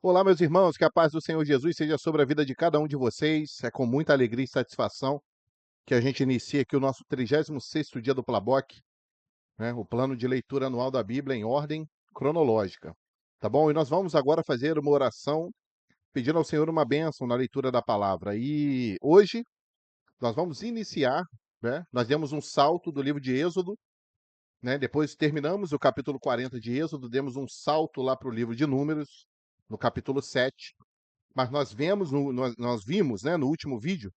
Olá, meus irmãos, que a paz do Senhor Jesus seja sobre a vida de cada um de vocês. É com muita alegria e satisfação que a gente inicia aqui o nosso 36º dia do Plaboc, né, o plano de leitura anual da Bíblia em ordem cronológica, tá bom? E nós vamos agora fazer uma oração pedindo ao Senhor uma bênção na leitura da palavra. E hoje nós vamos iniciar, né, nós demos um salto do livro de Êxodo, né, depois terminamos o capítulo 40 de Êxodo, demos um salto lá para o livro de Números, no capítulo 7. Mas nós vimos, né, no último vídeo,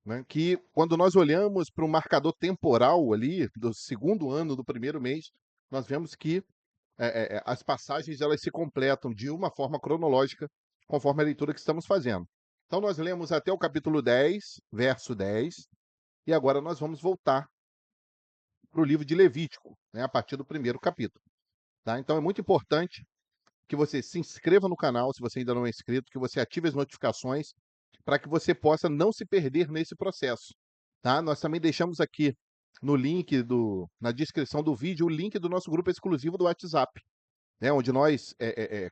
né, que quando nós olhamos para o marcador temporal ali, do segundo ano do primeiro mês, nós vemos que as passagens elas se completam de uma forma cronológica, conforme a leitura que estamos fazendo. Então nós lemos até o capítulo 10, verso 10, e agora nós vamos voltar para o livro de Levítico, né, a partir do primeiro capítulo. Tá? Então é muito importante que você se inscreva no canal, se você ainda não é inscrito, que você ative as notificações para que você possa não se perder nesse processo, tá? Nós também deixamos aqui no link na descrição do vídeo o link do nosso grupo exclusivo do WhatsApp, né, onde nós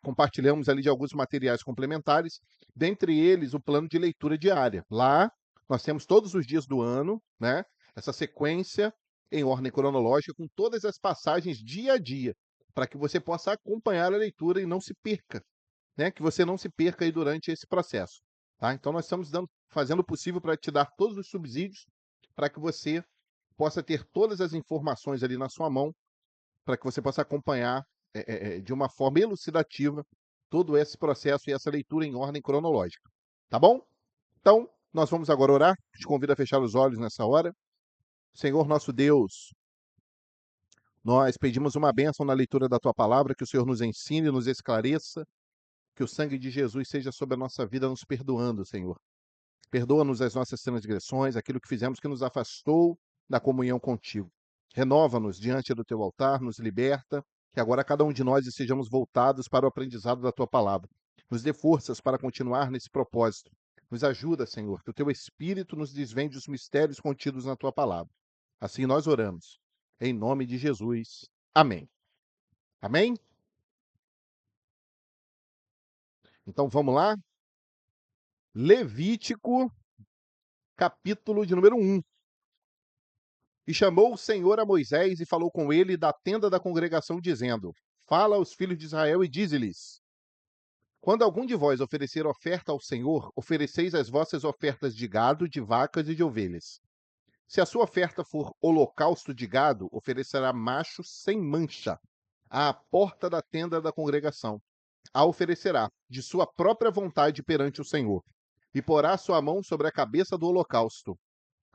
compartilhamos ali de alguns materiais complementares, dentre eles o plano de leitura diária. Lá nós temos todos os dias do ano, né, essa sequência em ordem cronológica com todas as passagens dia a dia, para que você possa acompanhar a leitura e não se perca, né, que você não se perca aí durante esse processo, tá? Então nós estamos fazendo o possível para te dar todos os subsídios para que você possa ter todas as informações ali na sua mão, para que você possa acompanhar de uma forma elucidativa todo esse processo e essa leitura em ordem cronológica, tá bom? Então, nós vamos agora orar. Te convido a fechar os olhos nessa hora. Senhor nosso Deus, nós pedimos uma bênção na leitura da Tua palavra, que o Senhor nos ensine, nos esclareça, que o sangue de Jesus seja sobre a nossa vida, nos perdoando, Senhor. Perdoa-nos as nossas transgressões, aquilo que fizemos que nos afastou da comunhão contigo. Renova-nos diante do teu altar, nos liberta, que agora cada um de nós estejamos voltados para o aprendizado da tua palavra. Nos dê forças para continuar nesse propósito. Nos ajuda, Senhor, que o teu Espírito nos desvende os mistérios contidos na tua palavra. Assim nós oramos. Em nome de Jesus. Amém. Amém? Então vamos lá? Levítico, capítulo de número 1. E chamou o Senhor a Moisés e falou com ele da tenda da congregação, dizendo: Fala aos filhos de Israel e dize-lhes: Quando algum de vós oferecer oferta ao Senhor, ofereceis as vossas ofertas de gado, de vacas e de ovelhas. Se a sua oferta for holocausto de gado, oferecerá macho sem mancha, à porta da tenda da congregação. A oferecerá de sua própria vontade perante o Senhor, e porá sua mão sobre a cabeça do holocausto,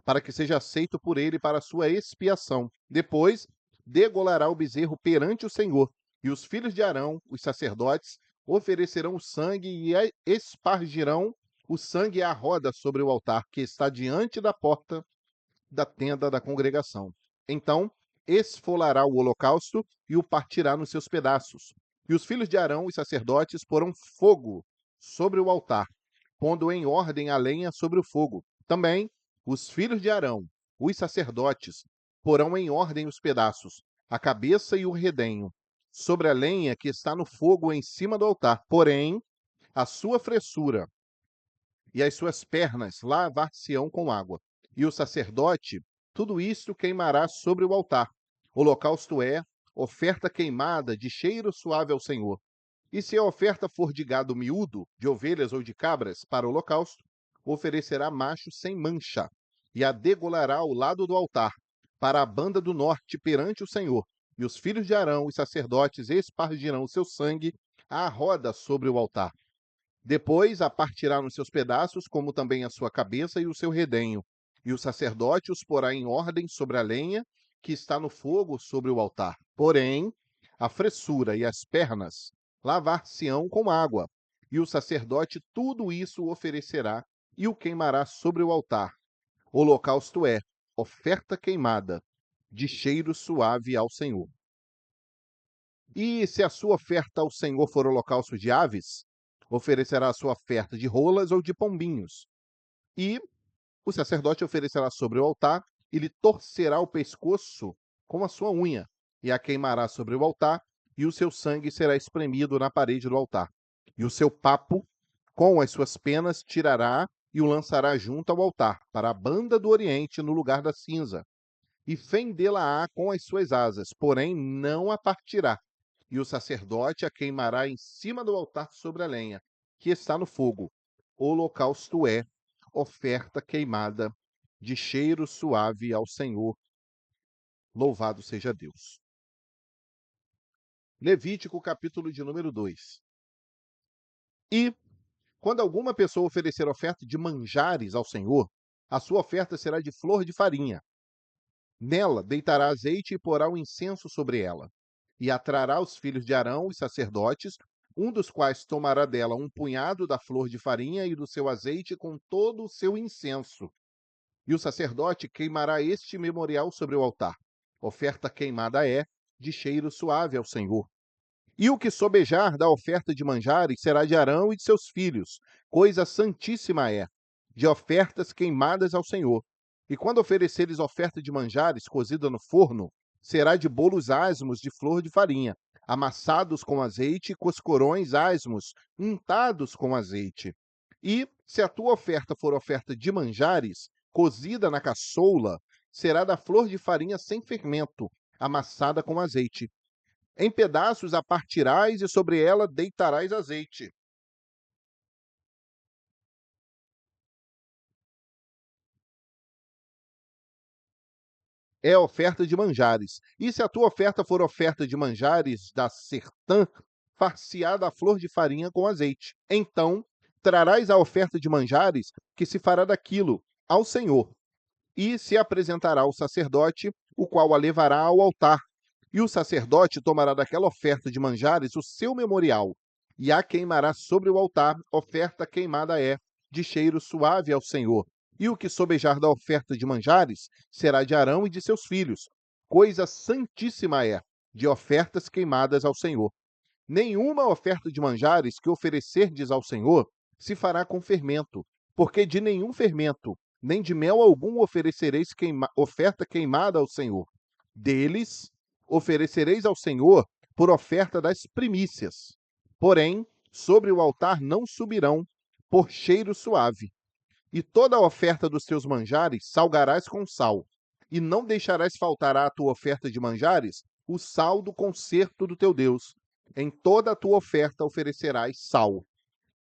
para que seja aceito por ele para a sua expiação. Depois, degolará o bezerro perante o Senhor, e os filhos de Arão, os sacerdotes, oferecerão o sangue e espargirão o sangue à roda sobre o altar que está diante da porta da tenda da congregação. Então, esfolará o holocausto e o partirá nos seus pedaços. E os filhos de Arão, os sacerdotes, porão fogo sobre o altar, pondo em ordem a lenha sobre o fogo. Também os filhos de Arão, os sacerdotes, porão em ordem os pedaços, a cabeça e o redenho, sobre a lenha que está no fogo em cima do altar. Porém, a sua fressura e as suas pernas lavar-se-ão com água. E o sacerdote, tudo isto queimará sobre o altar. Holocausto é oferta queimada de cheiro suave ao Senhor. E se a oferta for de gado miúdo, de ovelhas ou de cabras, para o holocausto, oferecerá macho sem mancha, e a degolará ao lado do altar, para a banda do norte perante o Senhor. E os filhos de Arão, os sacerdotes, espargirão o seu sangue à roda sobre o altar. Depois a partirá nos seus pedaços, como também a sua cabeça e o seu redenho. E o sacerdote os porá em ordem sobre a lenha que está no fogo sobre o altar. Porém, a fressura e as pernas lavar-se-ão com água. E o sacerdote tudo isso oferecerá e o queimará sobre o altar. Holocausto é oferta queimada, de cheiro suave ao Senhor. E se a sua oferta ao Senhor for holocausto de aves, oferecerá a sua oferta de rolas ou de pombinhos. E o sacerdote oferecerá sobre o altar e lhe torcerá o pescoço com a sua unha, e a queimará sobre o altar, e o seu sangue será espremido na parede do altar. E o seu papo, com as suas penas, tirará e o lançará junto ao altar, para a banda do oriente, no lugar da cinza. E fendê-la-á com as suas asas, porém não a partirá. E o sacerdote a queimará em cima do altar sobre a lenha, que está no fogo. Holocausto é oferta queimada de cheiro suave ao Senhor. Louvado seja Deus. Levítico, capítulo de número 2. E, quando alguma pessoa oferecer oferta de manjares ao Senhor, a sua oferta será de flor de farinha. Nela deitará azeite e porá o incenso sobre ela. E atrará os filhos de Arão, os sacerdotes, um dos quais tomará dela um punhado da flor de farinha e do seu azeite com todo o seu incenso. E o sacerdote queimará este memorial sobre o altar. Oferta queimada é de cheiro suave ao Senhor. E o que sobejar da oferta de manjares será de Arão e de seus filhos, coisa santíssima é, de ofertas queimadas ao Senhor. E quando ofereceres oferta de manjares cozida no forno, será de bolos asmos de flor de farinha, amassados com azeite, e coscorões asmos, untados com azeite. E, se a tua oferta for oferta de manjares, cozida na caçoula, será da flor de farinha sem fermento, amassada com azeite. Em pedaços a partirás e sobre ela deitarás azeite. É oferta de manjares. E se a tua oferta for oferta de manjares da sertã, far-se-á flor de farinha com azeite. Então trarás a oferta de manjares, que se fará daquilo, ao Senhor, e se apresentará ao sacerdote, o qual a levará ao altar. E o sacerdote tomará daquela oferta de manjares o seu memorial, e a queimará sobre o altar. Oferta queimada é, de cheiro suave ao Senhor. E o que sobejar da oferta de manjares será de Arão e de seus filhos. Coisa santíssima é, de ofertas queimadas ao Senhor. Nenhuma oferta de manjares que oferecerdes ao Senhor se fará com fermento, porque de nenhum fermento, nem de mel algum oferecereis oferta queimada ao Senhor. Deles oferecereis ao Senhor por oferta das primícias. Porém, sobre o altar não subirão, por cheiro suave. E toda a oferta dos teus manjares salgarás com sal, e não deixarás faltar à tua oferta de manjares o sal do concerto do teu Deus. Em toda a tua oferta oferecerás sal.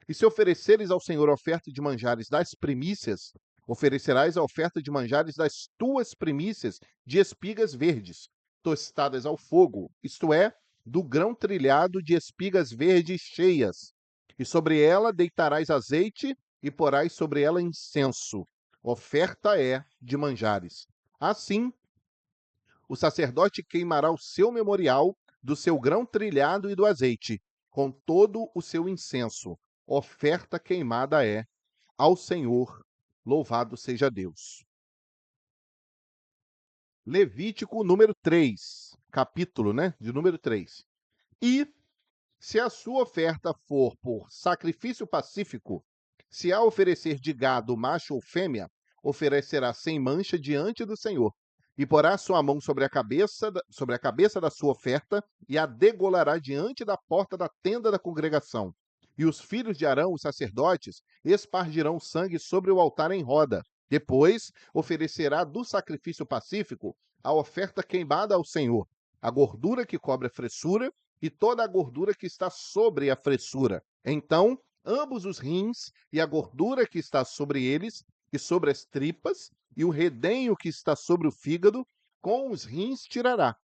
E se ofereceres ao Senhor oferta de manjares das primícias, oferecerás a oferta de manjares das tuas primícias de espigas verdes, tostadas ao fogo, isto é, do grão trilhado de espigas verdes cheias. E sobre ela deitarás azeite e porás sobre ela incenso. Oferta é de manjares. Assim, o sacerdote queimará o seu memorial do seu grão trilhado e do azeite, com todo o seu incenso. Oferta queimada é ao Senhor. Louvado seja Deus. Levítico número 3, capítulo, de número 3. E se a sua oferta for por sacrifício pacífico, se a oferecer de gado macho ou fêmea, oferecerá sem mancha diante do Senhor. E porá sua mão sobre a cabeça da sua oferta e a degolará diante da porta da tenda da congregação. E os filhos de Arão, os sacerdotes, espargirão sangue sobre o altar em roda. Depois oferecerá do sacrifício pacífico a oferta queimada ao Senhor, a gordura que cobre a fressura e toda a gordura que está sobre a fressura. Então, ambos os rins e a gordura que está sobre eles e sobre as tripas, e o redenho que está sobre o fígado, com os rins tirará.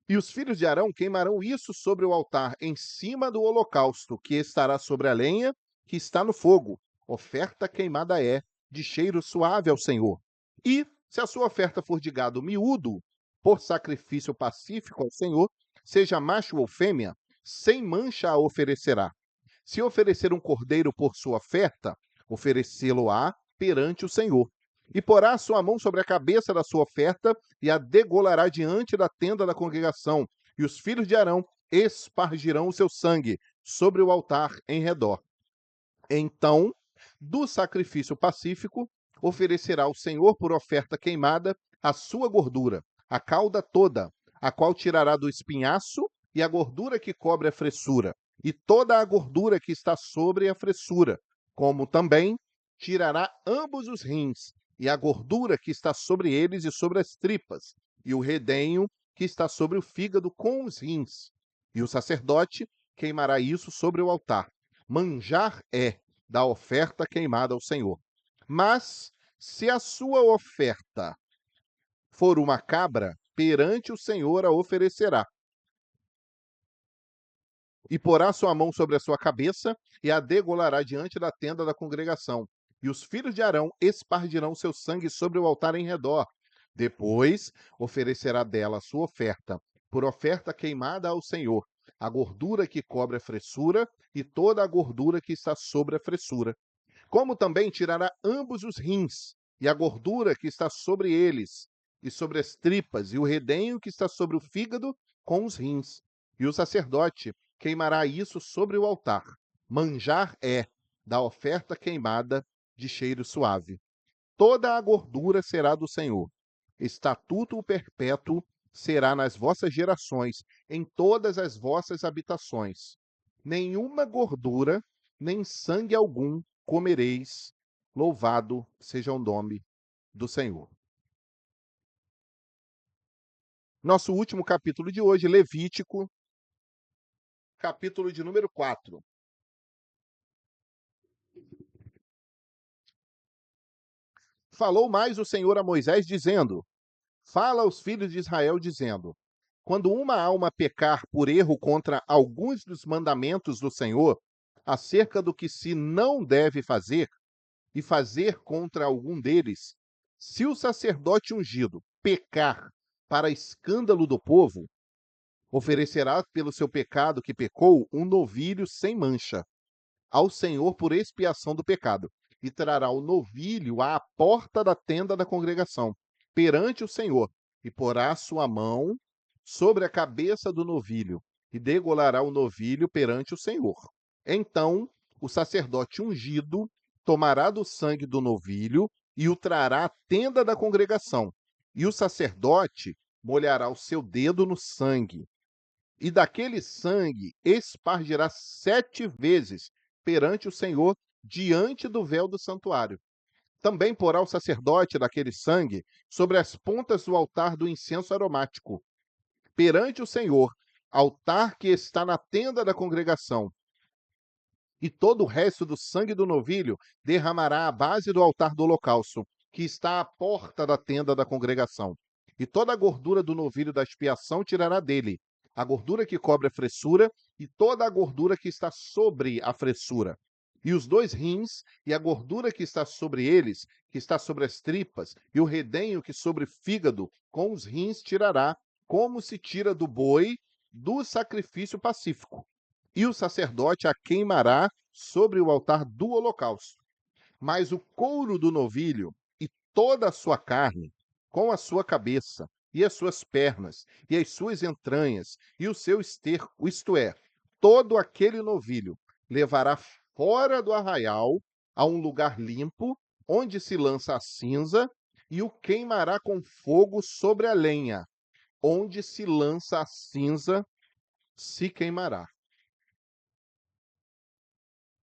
E os filhos de Arão queimarão isso sobre o altar, em cima do holocausto, que estará sobre a lenha, que está no fogo. Oferta queimada é, de cheiro suave ao Senhor. E, se a sua oferta for de gado miúdo, por sacrifício pacífico ao Senhor, seja macho ou fêmea, sem mancha a oferecerá. Se oferecer um cordeiro por sua oferta, oferecê-lo-á perante o Senhor. E porá a sua mão sobre a cabeça da sua oferta e a degolará diante da tenda da congregação. E os filhos de Arão espargirão o seu sangue sobre o altar em redor. Então, do sacrifício pacífico, oferecerá ao Senhor por oferta queimada a sua gordura, a cauda toda, a qual tirará do espinhaço e a gordura que cobre a fressura, e toda a gordura que está sobre a fressura, como também tirará ambos os rins, e a gordura que está sobre eles e sobre as tripas, e o redenho que está sobre o fígado com os rins. E o sacerdote queimará isso sobre o altar. Manjar é da oferta queimada ao Senhor. Mas se a sua oferta for uma cabra, perante o Senhor a oferecerá. E porá sua mão sobre a sua cabeça e a degolará diante da tenda da congregação. E os filhos de Arão espargirão seu sangue sobre o altar em redor. Depois oferecerá dela a sua oferta, por oferta queimada ao Senhor, a gordura que cobre a fressura e toda a gordura que está sobre a fressura. Como também tirará ambos os rins e a gordura que está sobre eles, e sobre as tripas, e o redenho que está sobre o fígado com os rins. E o sacerdote queimará isso sobre o altar. Manjar é da oferta queimada de cheiro suave. Toda a gordura será do Senhor. Estatuto perpétuo será nas vossas gerações, em todas as vossas habitações. Nenhuma gordura, nem sangue algum comereis. Louvado seja o nome do Senhor. Nosso último capítulo de hoje, Levítico, capítulo de número 4. Falou mais o Senhor a Moisés, dizendo: Fala aos filhos de Israel, dizendo: Quando uma alma pecar por erro contra alguns dos mandamentos do Senhor, acerca do que se não deve fazer, e fazer contra algum deles, se o sacerdote ungido pecar para escândalo do povo, oferecerá pelo seu pecado que pecou um novilho sem mancha ao Senhor por expiação do pecado, e trará o novilho à porta da tenda da congregação, perante o Senhor, e porá sua mão sobre a cabeça do novilho, e degolará o novilho perante o Senhor. Então, o sacerdote ungido tomará do sangue do novilho e o trará à tenda da congregação, e o sacerdote molhará o seu dedo no sangue, e daquele sangue espargirá 7 vezes perante o Senhor, diante do véu do santuário. Também porá o sacerdote daquele sangue sobre as pontas do altar do incenso aromático, perante o Senhor, altar que está na tenda da congregação. E todo o resto do sangue do novilho derramará à base do altar do holocausto, que está à porta da tenda da congregação. E toda a gordura do novilho da expiação tirará dele, a gordura que cobre a fressura e toda a gordura que está sobre a fressura. E os 2 rins e a gordura que está sobre eles, que está sobre as tripas, e o redenho que sobre o fígado, com os rins tirará, como se tira do boi do sacrifício pacífico. E o sacerdote a queimará sobre o altar do holocausto. Mas o couro do novilho e toda a sua carne, com a sua cabeça, e as suas pernas, e as suas entranhas, e o seu esterco, isto é, todo aquele novilho, levará fora do arraial a um lugar limpo, onde se lança a cinza, e o queimará com fogo sobre a lenha, onde se lança a cinza, se queimará.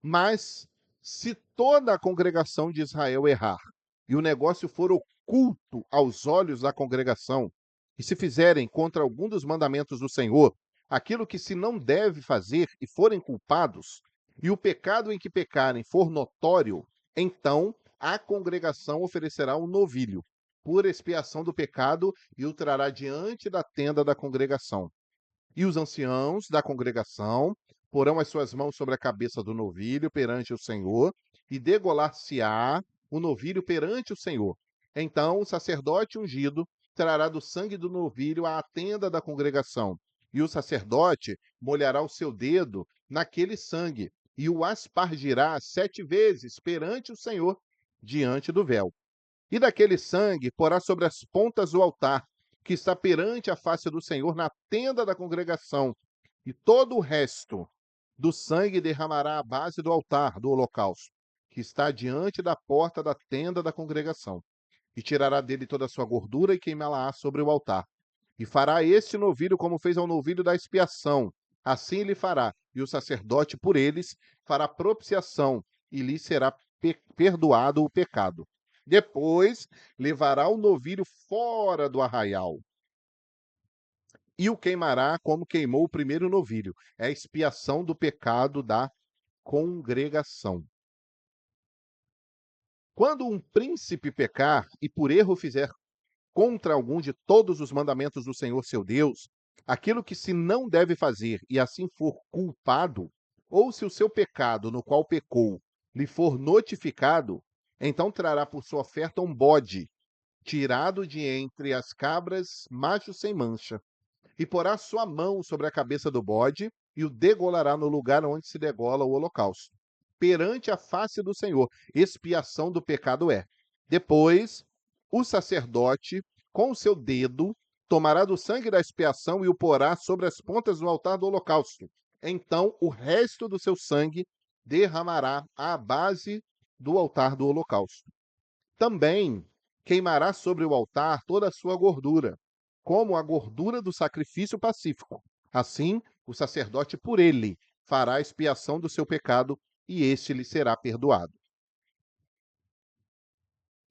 Mas se toda a congregação de Israel errar, e o negócio for oculto aos olhos da congregação, e se fizerem contra algum dos mandamentos do Senhor, aquilo que se não deve fazer e forem culpados, e o pecado em que pecarem for notório, então a congregação oferecerá um novilho, por expiação do pecado, e o trará diante da tenda da congregação. E os anciãos da congregação porão as suas mãos sobre a cabeça do novilho perante o Senhor, e degolar-se-á o novilho perante o Senhor. Então o sacerdote ungido trará do sangue do novilho à tenda da congregação, e o sacerdote molhará o seu dedo naquele sangue, e o aspargirá 7 vezes perante o Senhor, diante do véu. E daquele sangue porá sobre as pontas do altar, que está perante a face do Senhor na tenda da congregação, e todo o resto do sangue derramará à base do altar do holocausto, que está diante da porta da tenda da congregação. E tirará dele toda a sua gordura e queimá-la-á sobre o altar. E fará este novilho como fez ao novilho da expiação. Assim lhe fará, e o sacerdote por eles fará propiciação, e lhe será perdoado o pecado. Depois levará o novilho fora do arraial e o queimará como queimou o primeiro novilho. É a expiação do pecado da congregação. Quando um príncipe pecar e por erro fizer contra algum de todos os mandamentos do Senhor seu Deus, aquilo que se não deve fazer e assim for culpado, ou se o seu pecado no qual pecou lhe for notificado, então trará por sua oferta um bode, tirado de entre as cabras, macho sem mancha, e porá sua mão sobre a cabeça do bode e o degolará no lugar onde se degola o holocausto. Perante a face do Senhor, expiação do pecado é. Depois, o sacerdote, com o seu dedo, tomará do sangue da expiação e o porá sobre as pontas do altar do holocausto. Então, o resto do seu sangue derramará à base do altar do holocausto. Também queimará sobre o altar toda a sua gordura, como a gordura do sacrifício pacífico. Assim, o sacerdote por ele fará a expiação do seu pecado e este lhe será perdoado.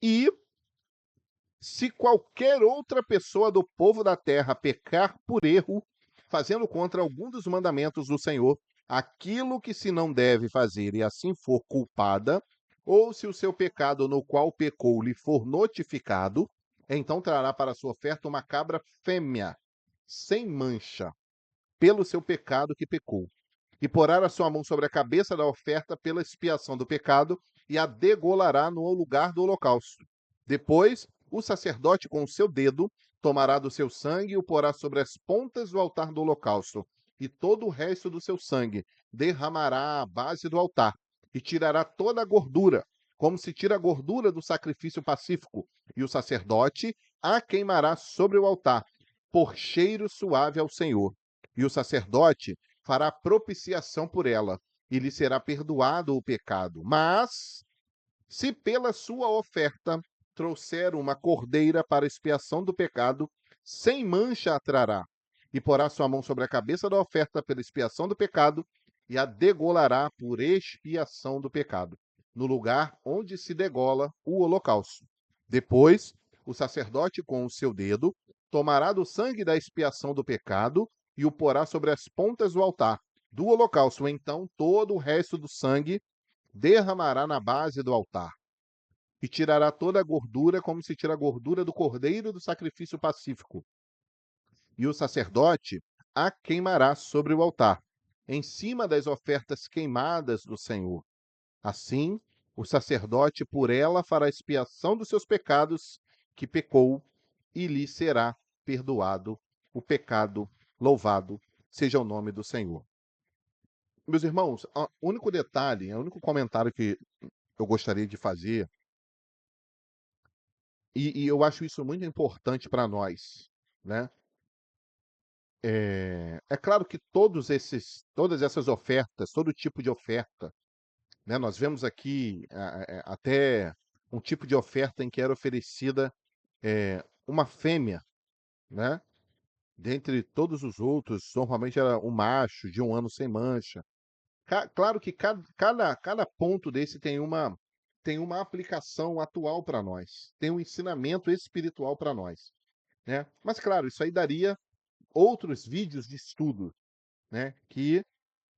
E se qualquer outra pessoa do povo da terra pecar por erro, fazendo contra algum dos mandamentos do Senhor, aquilo que se não deve fazer e assim for culpada, ou se o seu pecado no qual pecou lhe for notificado, então trará para sua oferta uma cabra fêmea, sem mancha, pelo seu pecado que pecou. E porá a sua mão sobre a cabeça da oferta pela expiação do pecado, e a degolará no lugar do holocausto. Depois, o sacerdote com o seu dedo tomará do seu sangue e o porá sobre as pontas do altar do holocausto, e todo o resto do seu sangue derramará à base do altar, e tirará toda a gordura, como se tira a gordura do sacrifício pacífico, e o sacerdote a queimará sobre o altar, por cheiro suave ao Senhor. E o sacerdote fará propiciação por ela, e lhe será perdoado o pecado. Mas, se pela sua oferta trouxer uma cordeira para expiação do pecado, sem mancha a trará, e porá sua mão sobre a cabeça da oferta pela expiação do pecado, e a degolará por expiação do pecado, no lugar onde se degola o holocausto. Depois, o sacerdote com o seu dedo tomará do sangue da expiação do pecado e o porá sobre as pontas do altar do holocausto. Então, todo o resto do sangue derramará na base do altar e tirará toda a gordura, como se tira a gordura do cordeiro do sacrifício pacífico. E o sacerdote a queimará sobre o altar, em cima das ofertas queimadas do Senhor. Assim, o sacerdote por ela fará expiação dos seus pecados que pecou, e lhe será perdoado o pecado. Louvado seja o nome do Senhor. Meus irmãos, o único detalhe, o único comentário que eu gostaria de fazer, e eu acho isso muito importante para nós, né? É claro que todas essas ofertas, todo tipo de oferta, né? Nós vemos aqui até um tipo de oferta em que era oferecida uma fêmea, né? Dentre todos os outros, normalmente era um macho de 1 ano sem mancha. Claro que cada ponto desse tem uma aplicação atual para nós, tem um ensinamento espiritual para nós, né? Mas claro, isso aí daria outros vídeos de estudo, né? Que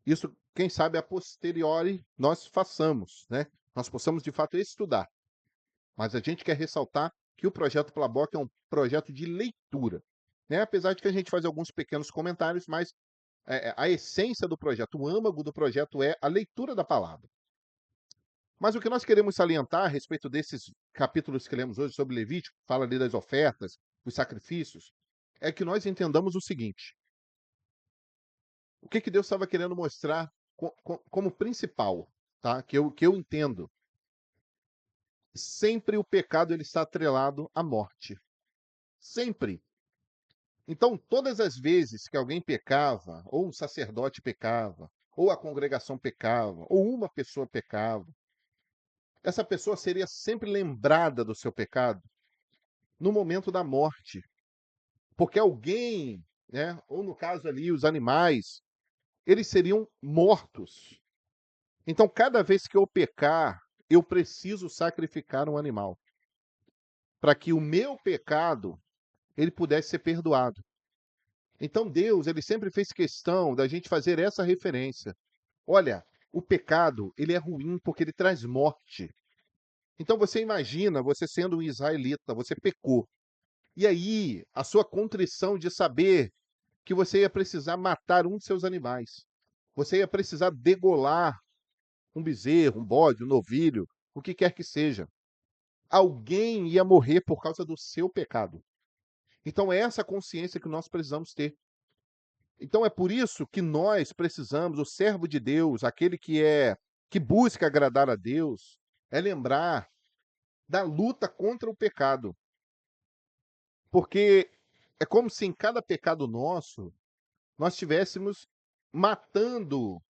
isso, quem sabe, a posteriori nós façamos, né? Nós possamos de fato estudar. Mas a gente quer ressaltar que o projeto Plaboc é um projeto de leitura, né? Apesar de que a gente faz alguns pequenos comentários, mas a essência do projeto, o âmago do projeto é a leitura da palavra. Mas o que nós queremos salientar a respeito desses capítulos que lemos hoje sobre Levítico, fala ali das ofertas, os sacrifícios, é que nós entendamos o seguinte: o que Deus estava querendo mostrar como principal, tá? Que eu entendo. Sempre o pecado ele está atrelado à morte. Sempre. Então, todas as vezes que alguém pecava, ou um sacerdote pecava, ou a congregação pecava, ou uma pessoa pecava, essa pessoa seria sempre lembrada do seu pecado no momento da morte. Porque alguém, né, ou no caso ali, os animais, eles seriam mortos. Então, cada vez que eu pecar, eu preciso sacrificar um animal, para que o meu pecado ele pudesse ser perdoado. Então Deus, ele sempre fez questão da gente fazer essa referência. Olha, o pecado, ele é ruim porque ele traz morte. Então você imagina, você sendo um israelita, você pecou. E aí, a sua contrição de saber que você ia precisar matar um de seus animais. Você ia precisar degolar um bezerro, um bode, um novilho, o que quer que seja. Alguém ia morrer por causa do seu pecado. Então é essa consciência que nós precisamos ter. Então é por isso que nós precisamos, o servo de Deus, aquele que busca agradar a Deus, é lembrar da luta contra o pecado. Porque é como se em cada pecado nosso nós estivéssemos matando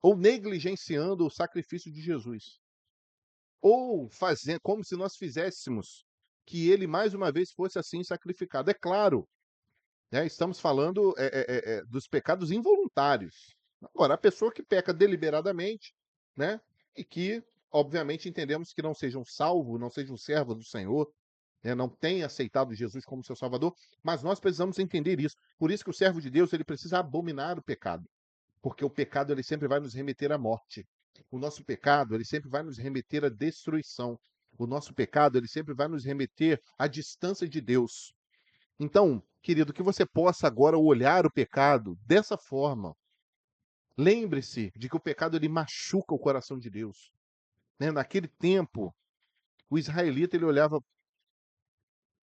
ou negligenciando o sacrifício de Jesus. Ou fazendo como se nós fizéssemos que ele mais uma vez fosse assim sacrificado. É claro, né, estamos falando dos pecados involuntários. Agora, a pessoa que peca deliberadamente, né, e que, obviamente, entendemos que não sejam salvos, não sejam servos do Senhor, né, não tem aceitado Jesus como seu Salvador, mas nós precisamos entender isso. Por isso que o servo de Deus ele precisa abominar o pecado, porque o pecado ele sempre vai nos remeter à morte. O nosso pecado ele sempre vai nos remeter à destruição. O nosso pecado ele sempre vai nos remeter à distância de Deus. Então, querido, que você possa agora olhar o pecado dessa forma. Lembre-se de que o pecado ele machuca o coração de Deus, né? Naquele tempo, o israelita ele olhava,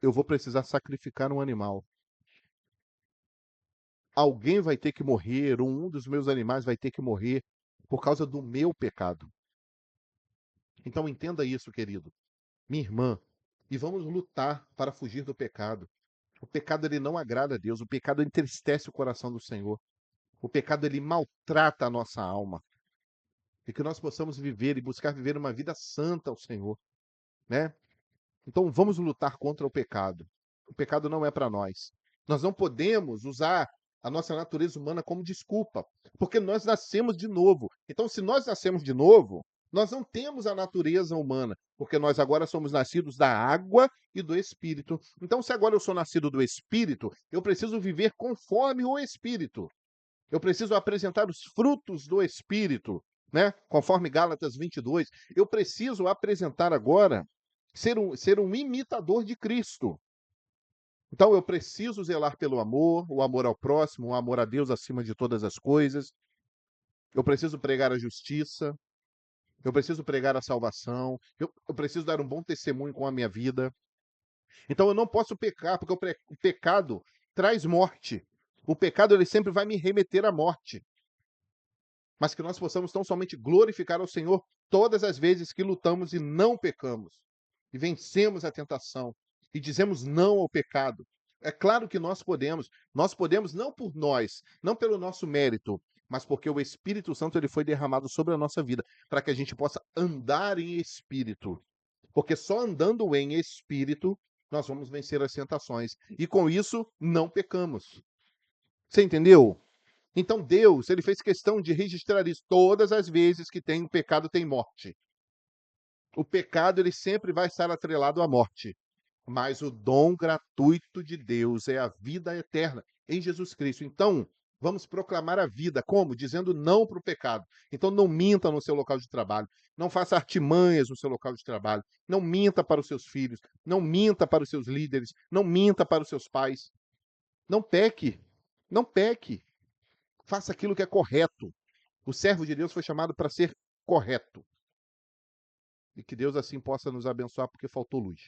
eu vou precisar sacrificar um animal. Alguém vai ter que morrer, ou um dos meus animais vai ter que morrer por causa do meu pecado. Então entenda isso, querido, minha irmã, e vamos lutar para fugir do pecado. O pecado ele não agrada a Deus, o pecado entristece o coração do Senhor. O pecado ele maltrata a nossa alma. E que nós possamos viver e buscar viver uma vida santa ao Senhor, né? Então vamos lutar contra o pecado. O pecado não é para nós. Nós não podemos usar a nossa natureza humana como desculpa, porque nós nascemos de novo. Então, se nós nascemos de novo, nós não temos a natureza humana, porque nós agora somos nascidos da água e do Espírito. Então, se agora eu sou nascido do Espírito, eu preciso viver conforme o Espírito. Eu preciso apresentar os frutos do Espírito, né? Conforme Gálatas 22. Eu preciso apresentar agora ser um imitador de Cristo. Então eu preciso zelar pelo amor, o amor ao próximo, o amor a Deus acima de todas as coisas. Eu preciso pregar a justiça. Eu preciso pregar a salvação. Eu preciso dar um bom testemunho com a minha vida. Então eu não posso pecar, porque o pecado traz morte. O pecado ele sempre vai me remeter à morte. Mas que nós possamos tão somente glorificar ao Senhor todas as vezes que lutamos e não pecamos, e vencemos a tentação, e dizemos não ao pecado. É claro que nós podemos não por nós, não pelo nosso mérito, mas porque o Espírito Santo ele foi derramado sobre a nossa vida, para que a gente possa andar em espírito. Porque só andando em espírito nós vamos vencer as tentações, e com isso não pecamos. Você entendeu? Então Deus, ele fez questão de registrar isso. Todas as vezes que tem um pecado, tem morte. O pecado, ele sempre vai estar atrelado à morte. Mas o dom gratuito de Deus é a vida eterna em Jesus Cristo. Então, vamos proclamar a vida. Como? Dizendo não para o pecado. Então, não minta no seu local de trabalho. Não faça artimanhas no seu local de trabalho. Não minta para os seus filhos. Não minta para os seus líderes. Não minta para os seus pais. Não peque. Não peque. Faça aquilo que é correto. O servo de Deus foi chamado para ser correto. E que Deus assim possa nos abençoar, porque faltou luz.